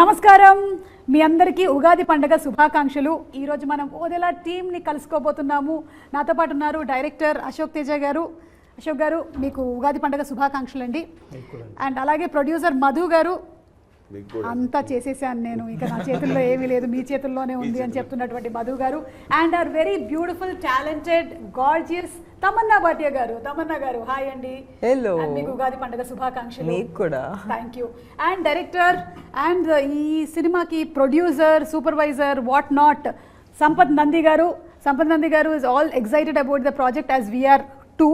నమస్కారం మీ అందరికీ ఉగాది పండుగ శుభాకాంక్షలు. ఈరోజు మనం ఓదెలా టీమ్ని కలుసుకోబోతున్నాము. నాతో పాటు ఉన్నారు డైరెక్టర్ అశోక్ తేజ గారు. అశోక్ గారు మీకు ఉగాది పండుగ శుభాకాంక్షలు అండి. అండ్ అలాగే ప్రొడ్యూసర్ మధు గారు. అంతా చేసేసాను నేను, ఇక నా చేతుల్లో ఏమీ లేదు, మీ చేతుల్లోనే ఉంది అని చెప్తున్నటువంటి మధు గారు. And are very beautiful talented gorgeous Tamannaah Bhatia గారు. తమన్నా గారు హాయ్ అండి. హలో, మీకు ఉగాది పండుగ శుభాకాంక్షలు. మీకు కూడా. Thank you. And director and ఈ సినిమాకి producer supervisor what not Sampath Nandi garu. Sampath Nandi garu is all excited about the project as we are too.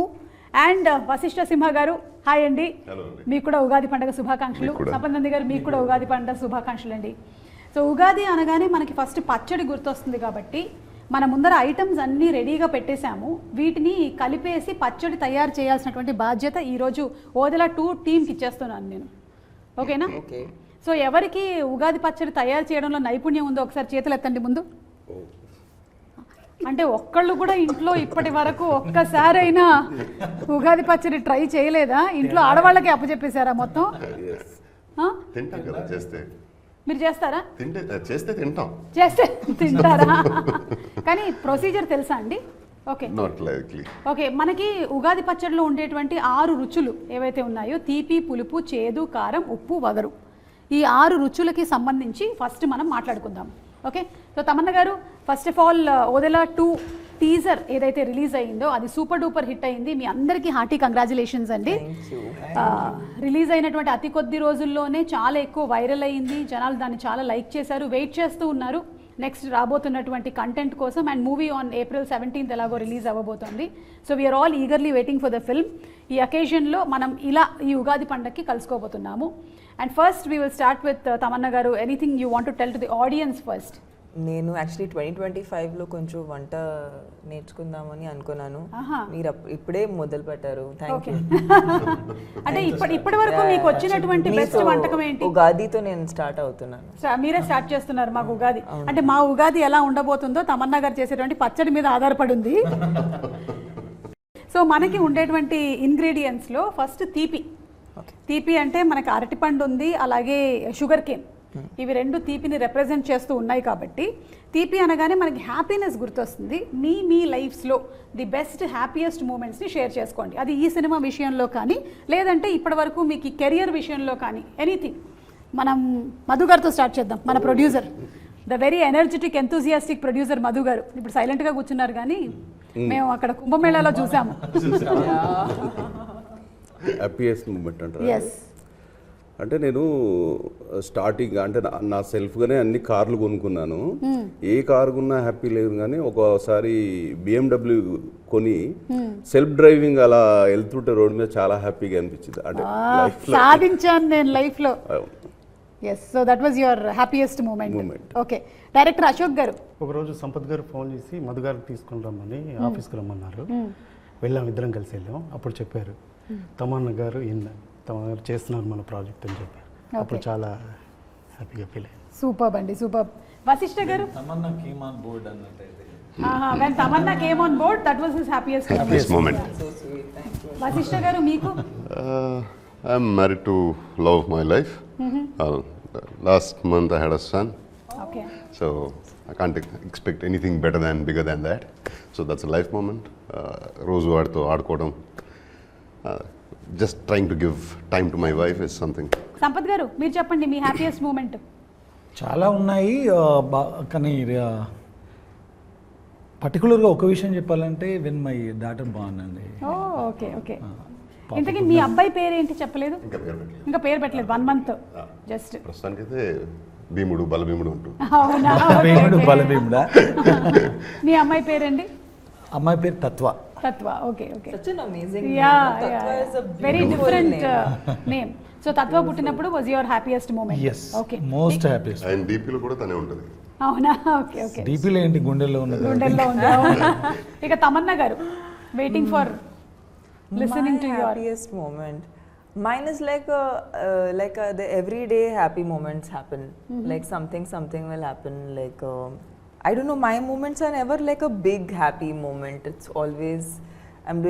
And Vasishta Simha garu hi అండి. మీకు కూడా ఉగాది పండుగ శుభాకాంక్షలు. సంపత్ నంది గారు మీకు కూడా ఉగాది పండుగ శుభాకాంక్షలు అండి. సో ఉగాది అనగానే మనకి ఫస్ట్ పచ్చడి గుర్తొస్తుంది కాబట్టి మన ముందర ఐటమ్స్ అన్నీ రెడీగా పెట్టేశాము. వీటిని కలిపేసి పచ్చడి తయారు చేయాల్సినటువంటి బాధ్యత ఈరోజు ఓదెలా 2 టీమ్కి ఇచ్చేస్తున్నాను నేను. ఓకేనా? ఓకే. సో ఎవరికి ఉగాది పచ్చడి తయారు చేయడంలో నైపుణ్యం ఉందో ఒకసారి చేతులు ఎత్తండి ముందు. అంటే ఒక్కళ్ళు కూడా ఇంట్లో ఇప్పటి వరకు ఒక్కసారైనా ఉగాది పచ్చడి ట్రై చేయలేదా? ఇంట్లో ఆడవాళ్ళకి అప్పచెప్పేశారా మొత్తం? మీరు చేస్తారా? చేస్తే తింటారా? కానీ ప్రొసీజర్ తెలుసా అండి? Okay okay. మనకి ఉగాది పచ్చడిలో ఉండేటువంటి 6 రుచులు ఏవైతే ఉన్నాయో తీపి, పులుపు, చేదు, కారం, ఉప్పు, వగరు, ఈ 6 రుచులకి సంబంధించి ఫస్ట్ మనం మాట్లాడుకుందాం. ఓకే. సో తమన్న గారు first of all Odela 2 teaser ఏదైతే రిలీజ్ అయ్యిందో అది సూపర్ డూపర్ హిట్ అయింది. మీ అందరికీ హార్టీ కంగ్రాచులేషన్స్ అండి. రిలీజ్ అయినటువంటి అతి కొద్ది రోజుల్లోనే చాలా ఎక్కువ వైరల్ అయ్యింది. జనాలు దాన్ని చాలా లైక్ చేశారు, వెయిట్ చేస్తూ ఉన్నారు నెక్స్ట్ రాబోతున్నటువంటి కంటెంట్ కోసం. And movie on April 17th ఎలాగో రిలీజ్ అవ్వబోతోంది. So we are all eagerly waiting for the film. ఈ అకేషన్లో మనం ఇలా ఈ ఉగాది పండగకి కలుసుకోబోతున్నాము. And first we will start with Tamanna garu. Anything you want to tell to the audience first? నేను యాక్చువల్లీ 2025లో కొంచెం వంట నేర్చుకుందామని అనుకున్నాను. మీరు ఇప్పుడే మొదలు పెట్టారు. Thank you. అంటే ఇప్పటి వరకు మీకు వచ్చినటువంటి బెస్ట్ వంటకం ఏంటి? ఉగాదితో నేను స్టార్ట్ అవుతున్నాను. మీరే స్టార్ట్ చేస్తున్నారు మాకు ఉగాది. అంటే మా ఉగాది ఎలా ఉండబోతుందో తమన్నా గారు చేసేటువంటి పచ్చడి మీద ఆధారపడి ఉంది. సో మనకి ఉండేటువంటి ఇంగ్రీడియంట్స్లో ఫస్ట్ తీపి. తీపి అంటే మనకి అరటిపండు ఉంది, అలాగే షుగర్ కేన్. ఇవి 2 తీపిని రిప్రజెంట్ చేస్తూ ఉన్నాయి కాబట్టి తీపి అనగానే మనకి హ్యాపీనెస్ గుర్తొస్తుంది. మీ లైఫ్స్లో ది బెస్ట్ హ్యాపీయెస్ట్ మూమెంట్స్ని షేర్ చేసుకోండి. అది ఈ సినిమా విషయంలో కానీ లేదంటే ఇప్పటి వరకు మీకు ఈ కెరియర్ విషయంలో కానీ ఎనీథింగ్. మనం మధు గారితో స్టార్ట్ చేద్దాం. మన producer, the very energetic enthusiastic producer Madhu గారు. ఇప్పుడు సైలెంట్గా కూర్చున్నారు కానీ మేము అక్కడ కుంభమేళాలో చూసాము. హ్యాపీయెస్ట్ మూమెంట్ అంటారు. ఎస్. అంటే నేను స్టార్టింగ్ అంటే నా సెల్ఫ్గానే అన్ని కార్లు కొనుక్కున్నాను. ఏ కారు కొన్నా హ్యాపీ లేదు, కానీ ఒకసారి BMW కొని సెల్ఫ్ డ్రైవింగ్ అలా వెళ్తుంటే రోడ్ మీద చాలా హ్యాపీగా అనిపించింది. అంటే సాధించాను నేను లైఫ్లో. Yes. So that was your happiest moment. Okay. Director Ashok గారు. ఒకరోజు సంపత్ గారు ఫోన్ చేసి మధు గారికి తీసుకుని రమ్మని ఆఫీస్కి రమ్మన్నారు. వెళ్ళాం, ఇద్దరం కలిసి వెళ్ళాం. అప్పుడు చెప్పారు తమన్నా గారు తమన్నారు చేస్తున్నారు మన ప్రాజెక్ట్ అని చెప్పారు. అప్పుడు చాలా హ్యాపీగా ఫీల్ అయ్యాను. సూపర్ అండి, super. Vashishta garu. Tamanna came on board అన్నట్టయితే when Tamanna came on board, that was his happiest moment. So sweet. Thank you. Vasishta గారు మీకు? I'm married to love of my life. Last month I had a son. Okay. So I can't expect anything bigger than that. So that's a life moment. రోజు వాడితో ఆడుకోవడం, just trying to give time to my wife is something. Sampath గారు మీరు చెప్పండి మీ happiest moment. చాలా ఉన్నాయి, కానీ పర్టికులర్గా ఒక విషయం చెప్పాలంటే వెన్ మై డాటర్ బాన్ అండి. Okay okay. ఇంతకీ మీ అబ్బాయి పేరు ఏంటి చెప్పలేదు? ఇంకా పేరు పెట్టలేదు. 1 month జస్ట్. ప్రస్తుతానికైతే భీముడు, బలభీముడు ఉంటుంది. అవునా? భీముడు బలభీముడా? మీ అమ్మాయి పేరండి? అమ్మాయి పేరు తత్వ. Okay okay. Such an amazing name. Yeah, Tatva is a very beautiful different name. name. So తత్వ పుట్టినప్పుడు was your happiest moment? Yes. Okay. Most happiest. ఆయన డీపీలో కూడా తనే ఉంటుంది. అవునా? Okay okay. డీపీలో ఏంటి, గుండెల్లో ఉన్నది. గుండెల్లో ఉంది. ఇక తమన్నా గారు waiting for listening to your happiest moment. Mine is like the everyday happy moments happen. Like something will happen. Like I don't know, my moments are never like a big happy moment. It's always I'm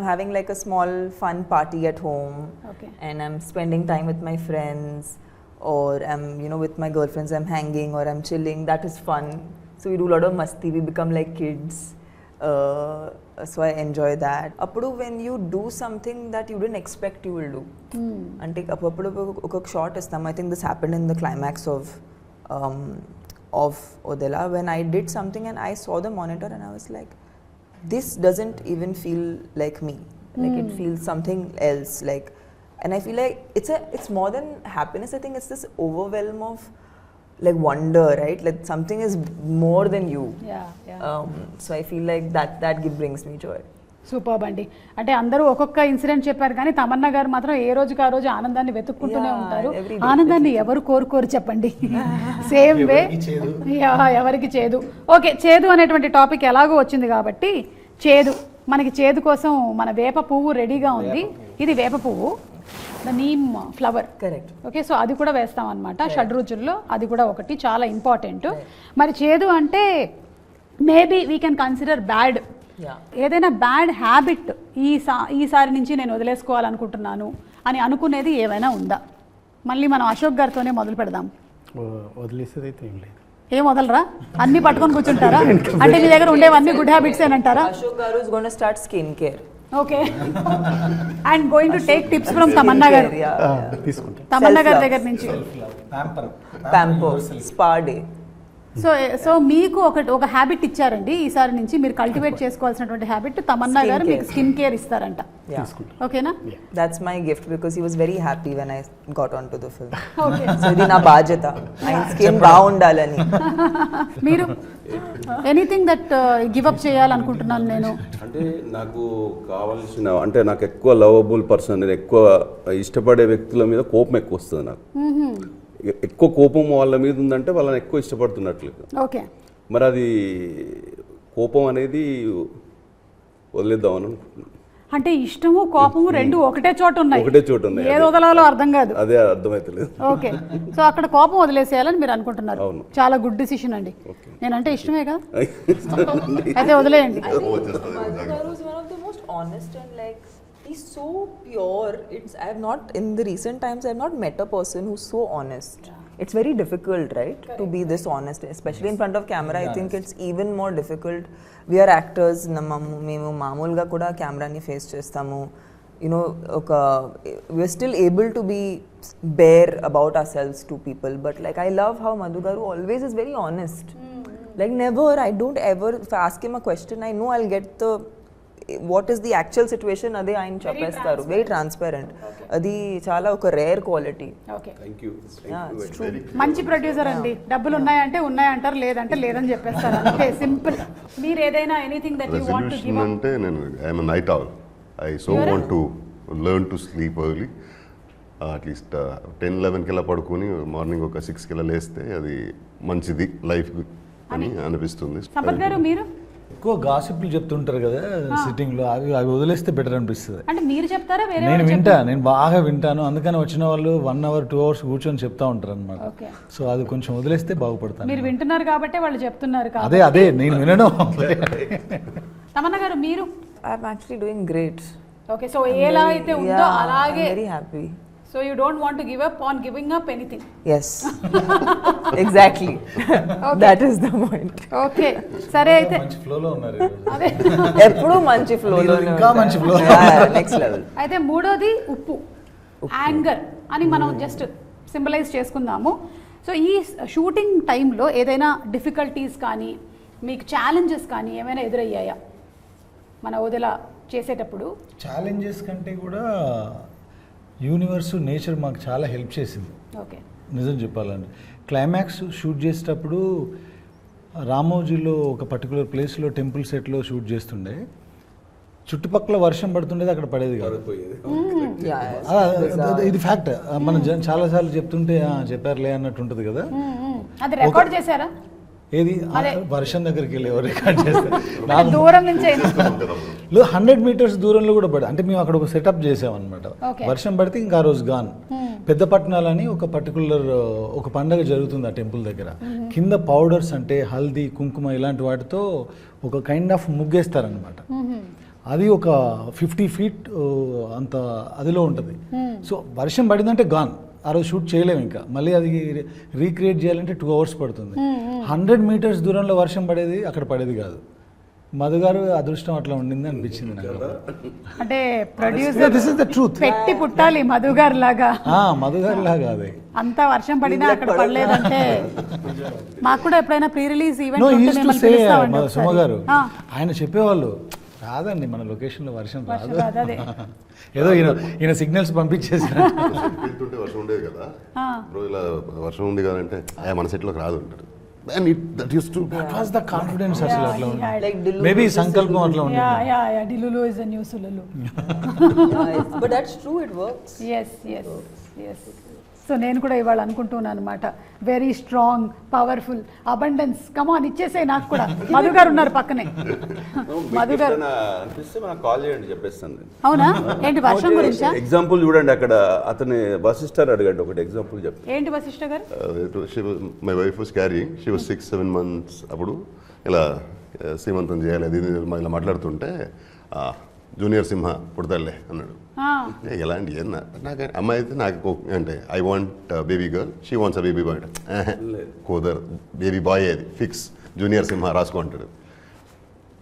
having like a small fun party at home. Okay. And I'm spending time with my friends. or I'm, you know, with my girlfriends, I'm hanging or I'm chilling. That is fun. So we do a lot of masti. We become like kids. So I enjoy that. Appudu when you do something that you didn't expect you will do. Ante appudu oka shot istam. I think this happened in the climax of Odela when I did something and I saw the monitor and I was like, this doesn't even feel like me. Like it feels something else. Like, and I feel like it's more than happiness. I think it's this overwhelm of like wonder, right? Like something is more than you. So I feel like that brings me joy. Super అండి. అంటే అందరూ ఒక్కొక్క incident చెప్పారు కానీ తమన్నా గారు మాత్రం ఏ రోజుకి ఆ రోజు ఆనందాన్ని వెతుక్కుంటూనే ఉంటారు. ఆనందాన్ని ఎవరు కోరుకోరు చెప్పండి. సేమ్ వే ఎవరికి చేదు. ఓకే, చేదు అనేటువంటి టాపిక్ ఎలాగో వచ్చింది కాబట్టి చేదు, మనకి చేదు కోసం మన వేప పువ్వు రెడీగా ఉంది. ఇది వేప పువ్వు, the neem flower. Correct. Okay, so అది కూడా వేస్తాం అనమాట. షడ్రుచుల్లో అది కూడా ఒకటి చాలా ఇంపార్టెంట్. మరి చేదు అంటే maybe we can consider bad. ఏదైనా బ్యాడ్ హ్యాబిట్ ఈసారి నుంచి నేను వదిలేసుకోవాలనుకుంటున్నాను అని అనుకునేది ఏమైనా ఉందా? మళ్ళీ మనం అశోక్ గారితోనే మొదలు పెడదాం. వదిలేసేది అయితే ఏం లేదు. ఏం వదలరా? అన్ని పట్టుకొని కూర్చుంటారా? అంటే మీ దగ్గర ఉండేవన్నీ గుడ్ హ్యాబిట్స్ ఏనంటారా? Ashok Garu is going to start skincare. Okay, and going to take tips from Tamanna garu. తీసుకుంటా. తమన్నా గారి దగ్గర నుంచి Pamper, spa day. సో మీకు ఒక హ్యాబిట్ ఇచ్చారండి ఈసారి నుంచి మీరు కల్టివేట్ చేసుకోవాల్సినటువంటి హ్యాబిట్. తమన్నా గారు మీకు స్కిన్ కేర్ ఇస్తారంట. ఓకేనా? That's my gift because he was very happy when I got onto the film. Okay, So ఇది నా బాధ్యత. ఆయన స్కిన్ బాగుండాలని. మీరు ఎనీథింగ్ దట్ గివ్ అప్ చేయాలనుకుంటున్నాను నేను. అంటే నాకు కావాల్సిన, అంటే నాకు ఎక్కువ లవబుల్ పర్సన్, నేను ఎక్కువ ఇష్టపడే వ్యక్తుల మీద కోపం ఎక్కువ వస్తుంది నాకు. ఎక్కువ కోపం వాళ్ళ మీద ఉందంటే వాళ్ళని ఎక్కువ ఇష్టపడుతున్నట్లు. ఓకే, మరి అది కోపం అనేది వదిలేద్దామని అనుకుంటున్నాను. అంటే ఇష్టము కోపము రెండు ఒకటే చోట ఉన్నాయి. ఏది వదలాలో అర్థం కాదు. అదే అర్థమైతలేదు. ఓకే, సో అక్కడ కోపం వదిలేసేయాలని మీరు అనుకుంటున్నారు. చాలా గుడ్ డిసిషన్ అండి. నేనంటే ఇష్టమే కదా, అయితే వదిలేయండి. Garu is one of the most honest and like he's so pure. I have not, in the recent times, I have not met a person who's so honest. It's very difficult, right? To be this honest, especially in front of camera. I think it's even more difficult. We are actors. మేము మామూలుగా కూడా కెమెరాని face చేస్తాము. You know, we're still able to be bare about ourselves to people. But like, I love how Madhu Garu always is very honest. Like never, I don't ever, if I ask him a question, I know I'll get what is the actual situation, అదే ఆయన చెప్పేస్తారు. Very transparent. అది చాలా ఒక rare quality. మంచి producer అండి. డబ్బులు ఉన్నాయంటే ఉన్నాయంటారు, లేదంటే లేదని చెప్పేస్తారు. అంతే, సింపుల్. మీరు ఏదైనా anything that you want to give అంటే నేను I'm a night owl. I so want to learn to sleep early. At least 10-11కి ఇలా పడుకొని మార్నింగ్ ఒక 6కి ఇలా లేస్తే అది మంచిది లైఫ్ అని అనిపిస్తుంది. సంపత్ గారు, మీరు ఎక్కువ గాసిప్లు చెప్తుంటారు కదా సిట్టింగ్ లో, అవి వదిలేస్తే బెటర్ అనిపిస్తుంది. అంటే మీరు చెప్తారా? నేను బాగా వింటాను, అందుకని వచ్చిన వాళ్ళు 1 hour 2 hours కూర్చొని చెప్తా ఉంటారు అనమాట. సో అది కొంచెం వదిలేస్తే బాగుపడతాను. మీరు వింటున్నారు కాబట్టి వాళ్ళు చెప్తున్నారు. అదే నేను వినను. తమన్నా గారు, మీరు? I'm actually doing great. Okay, so ఎలా అయితే ఉందో అలాగే. Very happy. So you don't want to give up on giving up anything. Yes. Exactly. Okay. That is the point. Okay. సరే అయితే మంచి ఫ్లో లో ఉన్నారు. అదే ఎప్పుడు మంచి ఫ్లో లో, ఇంకా మంచి ఫ్లో. Next level. అయితే మూడోది ఉప్పు, యాంగర్ అని మనం జస్ట్ సింబలైజ్ చేసుకుందాము. సో ఈ షూటింగ్ టైంలో ఏదైనా డిఫికల్టీస్ కానీ మీకు ఛాలెంజెస్ కానీ ఏమైనా ఎదురయ్యాయా మన వదిలా చేసేటప్పుడు? ఛాలెంజెస్ కంటే కూడా యూనివర్స్, నేచర్ మాకు చాలా హెల్ప్ చేసింది. ఓకే, నిజం చెప్పాలంటే క్లైమాక్స్ షూట్ చేసేటప్పుడు రామోజీలో ఒక పర్టికులర్ ప్లేస్లో టెంపుల్ సెట్లో షూట్ చేస్తుండే, చుట్టుపక్కల వర్షం పడుతుండేది, అక్కడ పడేది కాదు. ఇది ఫ్యాక్ట్. మనం చాలాసార్లు చెప్తుంటే చెప్పారులే అన్నట్టు ఉంటుంది కదా. అది రికార్డ్ చేశారా? ఏది వర్షం దగ్గరికి వెళ్ళి ఎవరు రికార్డ్ చేస్తారు? దూరం నుంచి 100 meters దూరంలో కూడా పడి, అంటే మేము అక్కడ ఒక సెటప్ చేసామన్నమాట. వర్షం పడితే ఇంకా ఆ రోజు గాన్. పెద్ద పట్టణాలని ఒక పర్టికులర్ ఒక పండగ జరుగుతుంది ఆ టెంపుల్ దగ్గర. కింద పౌడర్స్ అంటే హల్దీ, కుంకుమ ఇలాంటి వాటితో ఒక కైండ్ ఆఫ్ ముగ్గేస్తారనమాట. అది ఒక 50 feet అంత అదిలో ఉంటుంది. సో వర్షం పడిందంటే గాన్, ఆ రోజు షూట్ చేయలేము ఇంకా మళ్ళీ అది రీక్రియేట్ చేయాలంటే 2 hours పడుతుంది. 100 meters దూరంలో వర్షం పడేది అక్కడ పడేది కాదు. మధు గారు అదృష్టం అట్లా ఉండింది అనిపించింది నాకు. అంటే producer this is the truth. పెట్టి పుట్టాలి మధు గారు లాగా. మధు గారు లాగా అదే అంతా వర్షం పడినా అక్కడ పడలేదంటే మాకు కూడా ఎప్పుడైనా pre release no event use to say Suma గారు ఆయన చెప్పేవాళ్ళు రాదండి మన లొకేషన్లో వర్షం రాదు. ఏదో ఈయన సిగ్నల్స్ పంపించేసారు. వెళ్తుంటే వర్షం ఉండేది కదా బ్రో, ఇలా వర్షం ఉంది కదంటే మన సెట్లోకి రాదు అంటారు. That used to That was the confidence అసలు అట్లా ఉంది. Like Dillu మేబీ versus సంకల్పం అట్లా ఉంది. Yeah, Dilulu is a new Sululu. But that's true, it works. Yes. So నేను కూడా ఇవాళ అనుకుంటున్నాను అనమాట, వెరీ స్ట్రాంగ్, పవర్ఫుల్, అబండెన్స్, కమాన్ ఇచ్చేసే నాకు కూడా. మధు గారు ఉన్నారు పక్కనే. మధు గారు అనిపిస్తే మనకు కాల్ చేయండి, చెప్పేస్తాను. అవునా? ఏంటి వర్షం గురించా? ఎగ్జాంపుల్ చూడండి, అక్కడ అతని వశిష్ఠర్ అడగండి, ఒకటి ఎగ్జాంపుల్ చెప్పండి. ఏంటి వశిష్ఠ గారు? My wife was carrying, she was 6-7 months. అప్పుడు ఇలా సీమంతం చేయాలి అది ఇలా మాట్లాడుతుంటే జూనియర్ సింహ పుడతాడులే అన్నాడు. ఎలాంటి నాకు అమ్మాయి అయితే నాకు అంటే I want baby girl, she wants a baby boy. కుదర్ బేబీ బాయ్ అది ఫిక్స్, జూనియర్ సింహ రాసుకుంటాడు.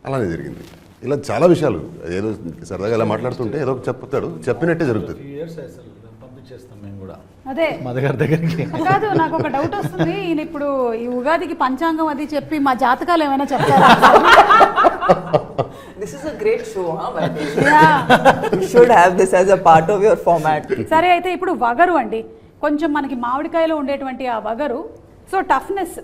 అలానే జరిగింది. ఇలా చాలా విషయాలు ఏదో సరదాగా ఇలా మాట్లాడుతుంటే ఏదో చెప్తాడు, చెప్పినట్టే జరుగుతుంది. పంపించేస్తాం మేము కూడా అదే మధు గారి దగ్గరికి. కాదు, నాకు ఒక డౌట్ వస్తుంది. ఈయన ఇప్పుడు ఈ ఉగాదికి పంచాంగం అది చెప్పి మా జాతకాలు ఏమైనా చెప్తారా? This is a great show, huh? You should have this as a part of your format. సరే, అయితే ఇప్పుడు వగరు అండి, కొంచెం మనకి మామిడికాయలో ఉండేటువంటి ఆ వగరు. సో టఫ్నెస్,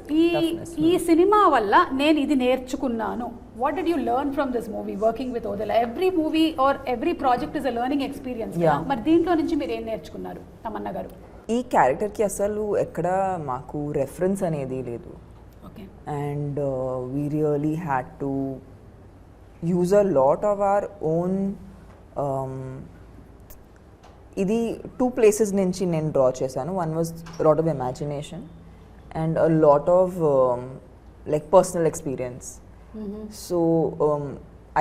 ఈ సినిమా వల్ల నేను ఇది నేర్చుకున్నాను. What did you learn from this movie working with Odela? Every movie or every project is a learning experience. మరి దీంట్లో నుంచి మీరు ఏం నేర్చుకున్నారు తమన్నా గారు? ఈ క్యారెక్టర్కి అసలు ఎక్కడ మాకు రెఫరెన్స్ అనేది లేదు. Okay. And we really had to use a lot of our own ఇది 2 places నుంచి నేను డ్రా చేశాను. One was a lot of imagination and a lot of like personal experience. So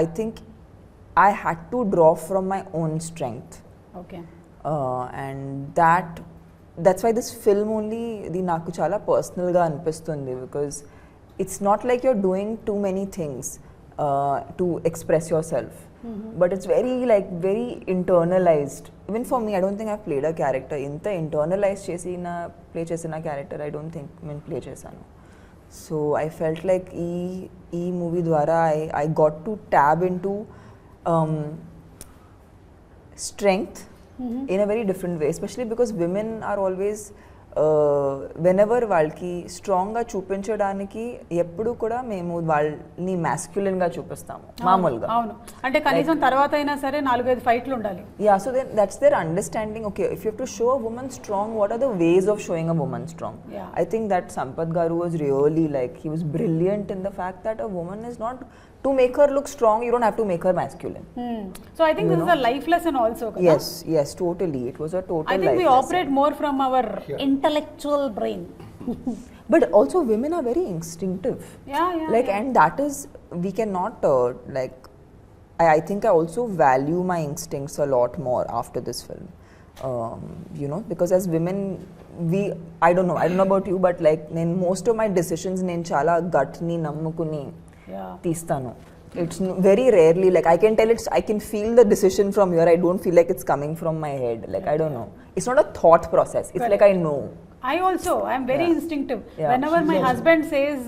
I think I had to draw from my own strength. Okay. And that's why this film only ఇది నాకు చాలా పర్సనల్గా అనిపిస్తుంది, because it's not like you're doing too many things to express yourself, but it's very internalized. Even for me, I don't think I've played a character inta internalized chesina play chesina character I don't think men play chesanu. So I felt like ee movie dwara I got to tap into strength in a very different way, especially because women are always whenever వాళ్ళకి స్ట్రాంగ్గా చూపించడానికి ఎప్పుడు కూడా మేము వాళ్ళని మ్యాస్క్యులిన్గా చూపిస్తాము మామూలుగా. అవును, అంటే కనీసం తర్వాత అయినా సరే 4-5 ఫైట్లు ఉండాలి. Yeah, so that's their understanding. Okay, if you have to show a woman strong, what are the ways of showing a woman strong? I think that Sampath garu was really like he was brilliant in the fact that a woman is not to make her look strong, you don't have to make her masculine. So I think this is a life lesson also. Yes, totally. It was a total life lesson. I think we operate more from our intellectual brain. But also women are very instinctive. Yeah. And that is, we cannot I think I also value my instincts a lot more after this film. Because as women, I don't know about you, but like in most of my decisions నేను చాలా gut ni nammukuni తీస్తాను. It's very rarely like I can tell I can feel the decision from here. I don't feel like it's coming from my head. Like I don't know. It's not a thought process. It's like I know. I'm very instinctive. Whenever my husband says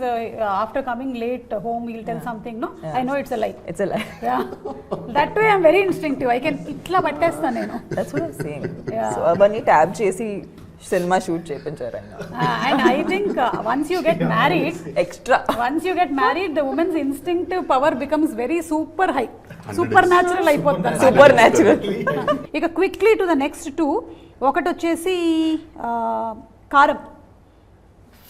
after coming late home he'll tell something, no, I know it's a lie. It's a lie. Yeah. That way I'm very instinctive. I can itla pattestanu nenu. That's what I'm saying. So abani tab chesi cinema shoot చేయించారు. And I think once you get married, the woman's instinctive power becomes very super high, supernatural అయిపోతుంది. Supernatural. ఇక quickly to the next 2. ఒకటి వచ్చేసి కారం,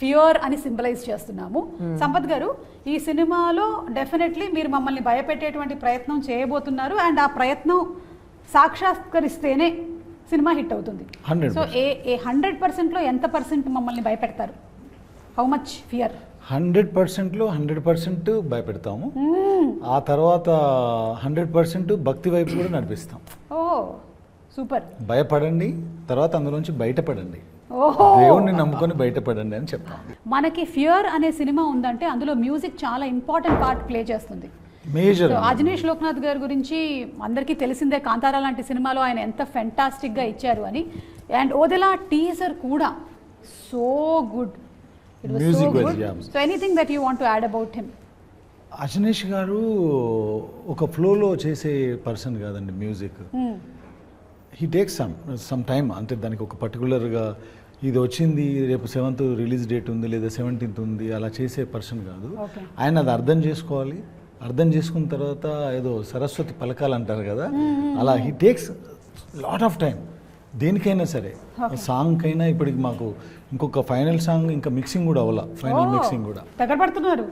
fear అని symbolise చేస్తున్నాము. సంపత్ గారు, ఈ సినిమాలో డెఫినెట్లీ మీరు మమ్మల్ని భయపెట్టేటువంటి ప్రయత్నం చేయబోతున్నారు, అండ్ ఆ ప్రయత్నం సాక్షాత్కరిస్తేనే సినిమా హిట్ అవుతుంది. సో 100%లో ఎంత % మమ్మల్ని భయపెడతారు? How much fear? 100%లో 100% భయపెడతాము. ఆ తర్వాత 100% భక్తి వైపు కూడా నడిపిస్తాం. ఓ సూపర్. భయపడండి, తర్వాత అందులోంచి బయటపడండి. ఓహో. దేవుణ్ణి నమ్ముకొని బయటపడండి అని చెప్తాను. మనకి ఫియర్ అనే సినిమా ఉందంటే అందులో మ్యూజిక్ చాలా ఇంపార్టెంట్ పార్ట్ ప్లే చేస్తుంది. మేజర్ సో అజనీష్ లోక్నాథ్ గారి గురించి అందరికీ తెలిసిందే, కాంతారా లాంటి సినిమాలో ఆయన ఎంత ఫెంటాస్టిక్గా ఇచ్చారు అని. అండ్ ఓదెలా టీజర్ కూడా so good, it was so Music wise, good. yeah. So anything that you want to add about him? Ajaneesh గారు ఒక ఫ్లోలో చేసే పర్సన్ కాదండి music. He takes some time, అంటే దానికి ఒక పర్టికులర్గా ఇది వచ్చింది రేపు 7th రిలీజ్ డేట్ ఉంది లేదా 17th ఉంది అలా చేసే పర్సన్ కాదు. Okay. ఆయన అది అర్థం చేసుకోవాలి, అర్థం చేసుకున్న తర్వాత ఏదో సరస్వతి పలకాలు అంటారు కదా, అలా he takes lot of time దేనికైనా సరే. సాంగ్ అయినా ఇప్పటికి మాకు ఇంకొక ఫైనల్ సాంగ్ ఇంకా మిక్సింగ్ కూడా అవ్వాల, ఫైనల్ మిక్సింగ్ కూడా దగ్గర పడుతున్నారు.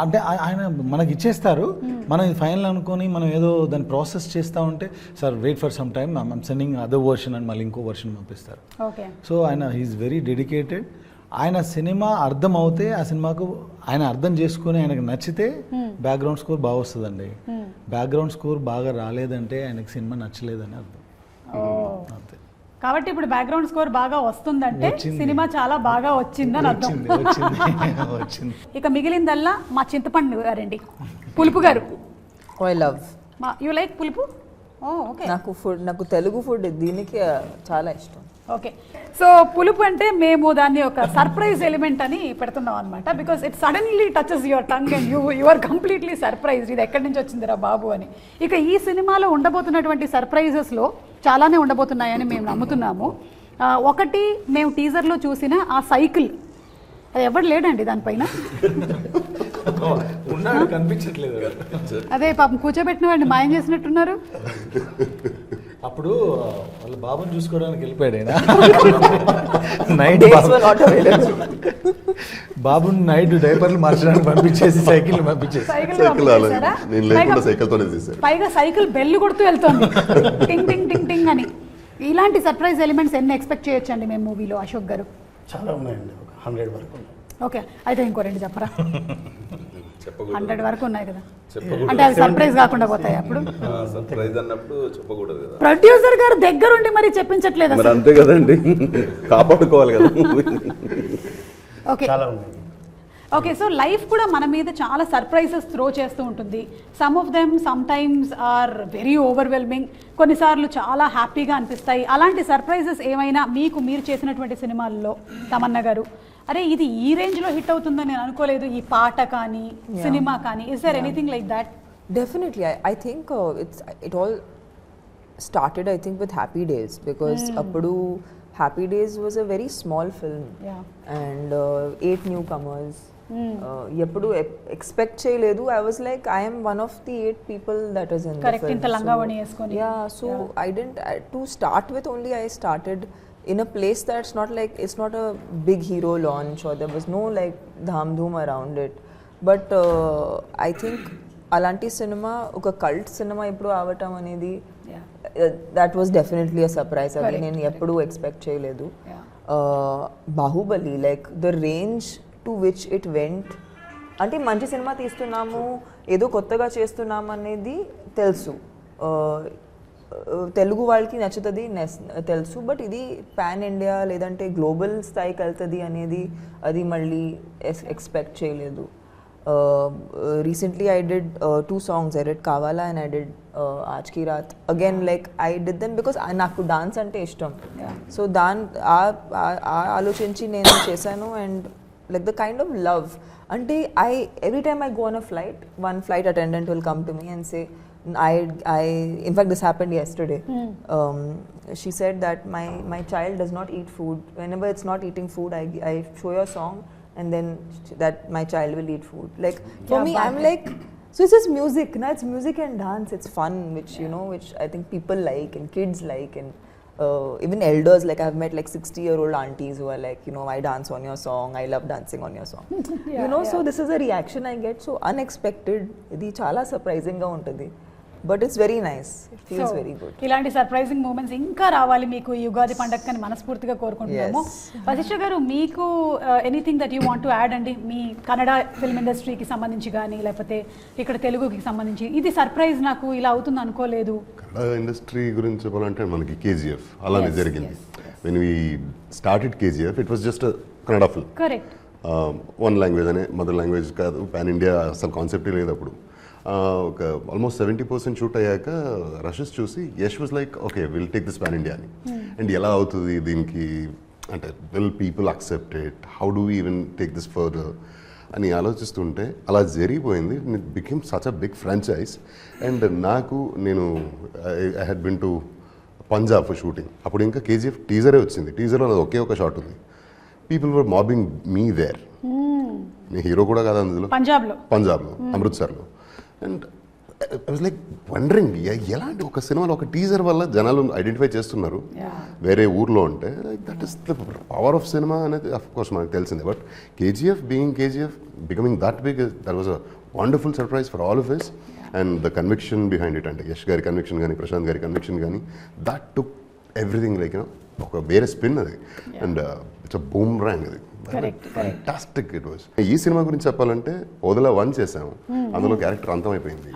అంటే ఆయన మనకి ఇచ్చేస్తారు, మనం ఇది ఫైనల్ అనుకొని మనం ఏదో దాన్ని ప్రాసెస్ చేస్తూ ఉంటే sir wait for some time I'm sending other version అని మళ్ళీ ఇంకో వర్షన్ పంపిస్తారు. ఓకే. సో ఆయన హీఈస్ వెరీ డెడికేటెడ్. ఆయన సినిమా అర్థం అవుతే ఆ సినిమాకు ఆయన అర్థం చేసుకుని ఆయనకు నచ్చితే బ్యాక్గ్రౌండ్ స్కోర్ బాగా వస్తుందండి. బ్యాక్గ్రౌండ్ స్కోర్ బాగా రాలేదంటే ఆయనకు సినిమా నచ్చలేదని అర్థం. అంతే. కాబట్టి ఇప్పుడు బ్యాక్గ్రౌండ్ స్కోర్ బాగా వస్తుందంటే సినిమా చాలా బాగా వచ్చిందని అర్థం. వచ్చింది. ఇక మిగిలిందల్లా మా చింతపండు గారండి, పులుపు గారు. ఐ లవ్, యూ లైక్ పులుపు? ఓకే. నాకు తెలుగు ఫుడ్ దీనికి చాలా ఇష్టం. ఓకే. సో పులుపు అంటే మేము దాన్ని ఒక సర్ప్రైజ్ ఎలిమెంట్ అని పెడుతున్నాం అనమాట. Because it suddenly touches your tongue and you are completely surprised, ఇది ఎక్కడి నుంచి వచ్చిందిరా బాబు అని. ఇక ఈ సినిమాలో ఉండబోతున్నటువంటి సర్ప్రైజెస్లో చాలానే ఉండబోతున్నాయని మేము నమ్ముతున్నాము. ఒకటి, మేము టీజర్లో చూసిన ఆ సైకిల్, అది ఎవరు లేడండి దానిపైన, కనిపించట్లేదు. అదే పాపం కూర్చోబెట్టిన వాడిని మాయం చేసినట్టున్నారు. అప్పుడు వాళ్ళ బాబుని చూసుకోవడానికి వెళ్ళిపోయాడు నైట్. బాబుని నైట్ డైపర్లు మార్చడానికి పంపించేసి సైకిల్ పంపించేసి పైగా సైకిల్ బెల్లు కొడుతూ వెళ్తుంది టింగ్ టింగ్ టింగ్ టింగ్ అని. ఇలాంటి సర్ప్రైజ్ ఎలిమెంట్స్ ఎన్ని ఎక్స్పెక్ట్ చేయొచ్చండి మేము మూవీలో అశోక్ గారు? చాలా ఉన్నాయండి, ఒక 100 వరకు ఉన్నాయి. ఓకే, అయితే ఇంకో 2 చెప్పరా? 100 వరకు ఉన్నాయి కదా, అంటే అది సర్ప్రైజ్ కాకుండా పోతాయి అప్పుడు. సర్ప్రైజ్ అన్నప్పుడు చెప్పకూడదు కదా. ప్రొడ్యూసర్ గారు దగ్గరుండి మరి చెప్పించట్లేదు. మరి అంతే కదండి, కాపాడుకోవాలి కదా. ఓకే. చాలా ఉన్నాయి. ఓకే, సో లైఫ్ కూడా మన మీద చాలా సర్ప్రైజెస్ త్రో చేస్తూ ఉంటుంది. Some of them sometimes are very overwhelming, కొన్నిసార్లు చాలా హ్యాపీగా అనిపిస్తాయి. అలాంటి సర్ప్రైజెస్ ఏమైనా మీరు చేసినటువంటి సినిమాల్లో తమన్నా గారు, అరే ఇది ఈ రేంజ్లో హిట్ అవుతుందని నేను అనుకోలేదు, ఈ పాట కానీ సినిమా కానీ, is there anything like that? Definitely, I think it all started, I think, with Happy Days, because appudu Happy Days was a very small film, and 8 newcomers. Eppudu expect cheyaledu. I was like, I am one of the 8 people that is in the film. Correct, inta langavani eskoni. Yeah, so I didn't, to start with only, I started in a place that's not like, it's not a big hero launch, or there was no like dham dhoom around it, but I think అలాంటి cinema ఒక cult cinema ఇప్పుడు అవటం అనేది, that was definitely a surprise. అది నేను ఎప్పుడు expect చేయలేదు. Baahubali, like the range to which it went, అంటే మంచి సినిమా తీస్తున్నాము, ఏదో కొత్తగా చేస్తున్నాము అనేది తెలుసు, తెలుగు వాళ్ళకి నచ్చుతుంది తెలుసు, బట్ ఇది పాన్ ఇండియా లేదంటే గ్లోబల్ స్థాయికి వెళ్తుంది అనేది అది మళ్ళీ ఎక్స్పెక్ట్ చేయలేదు. Recently I did 2 songs. I did Kavala and I did Aaj Ki Raat. Again, like I did them because నాకు డాన్స్ అంటే ఇష్టం. సో ఆలోచించి నేను చేశాను, and like the kind of love, అంటే every time I go on a flight, one flight attendant will come to me and say, in fact this happened yesterday. She said that my child does not eat food. Whenever it's not eating food, I show your song, and then that my child will eat food. Like for me, I'm like, so it's just music, na? It's music and dance. It's fun, which you know, which I think people like and kids like, and even elders. Like I've met like 60-year-old aunties who are like, you know, I dance on your song. I love dancing on your song. You know, so this is a reaction I get. So unexpected. Idi chala surprising ga untadi. but it's very nice. It feels very good. ఇలాంటి surprising moments ఇంకా రావాలి మీకు ఈ యుగాది పండగని మనస్ఫూర్తిగా కోరుకుంటున్నాము. వశిష్ఠ గారు, మీకు anything that you want to add అండి, మీ కన్నడ ఫిల్మ్ ఇండస్ట్రీకి సంబంధించి కానీ లేకపోతే ఇక్కడ తెలుగుకి సంబంధించి ఇది సర్ప్రైజ్ నాకు ఇలా అవుతుంది అనుకోలేదు. కన్నడ ఇండస్ట్రీ గురించి చెప్పాలంటే మనకి కేజీఎఫ్ అలానే జరిగింది. When we started KGF it was just Kannada film. Correct. One language అనే మదర్ లాంగ్వేజ్ కాదు, పాన్ ఇండియా అసలు కాన్సెప్టే లేదు అప్పుడు. ఒక ఆల్మోస్ట్ 70% షూట్ అయ్యాక రషెస్ చూసి Yash was like okay will take this pan India అని. అండ్ ఎలా అవుతుంది దీనికి అంటే will people accept it, how do even take this further అని ఆలోచిస్తుంటే అలా జరిగిపోయింది. It became such a big franchise. అండ్ నేను I had been to Punjab for shooting. అప్పుడు ఇంకా కేజీఎఫ్ టీజరే వచ్చింది. టీజర్లో అది ఒకే ఒక షాట్ ఉంది. People were mobbing me there. నేను హీరో కూడా కాదు అందులో, పంజాబ్లో అమృత్సర్లో. And I was like wondering ఎలాంటి ఒక సినిమాలో ఒక టీజర్ వల్ల జనాలు ఐడెంటిఫై చేస్తున్నారు వేరే ఊర్లో ఉంటే. Like that is the power of cinema అనేది అఫ్ కోర్స్ మనకు తెలిసిందే. But KGF being KGF becoming that big, that was a wonderful surprise for all of us. And the conviction behind it అంటే యష్ గారి కన్విక్షన్ కానీ ప్రశాంత్ గారి కన్విక్షన్ కానీ దట్ టుక్ ఎవ్రీథింగ్ లైక్ ఒక వేరే స్పిన్ అది. And it's a boomerang అది. Fantastic it was. ఈ సినిమా గురించి చెప్పాలంటే ఓదలా 1 చేసాము, అందులో క్యారెక్టర్ అంతమైపోయింది.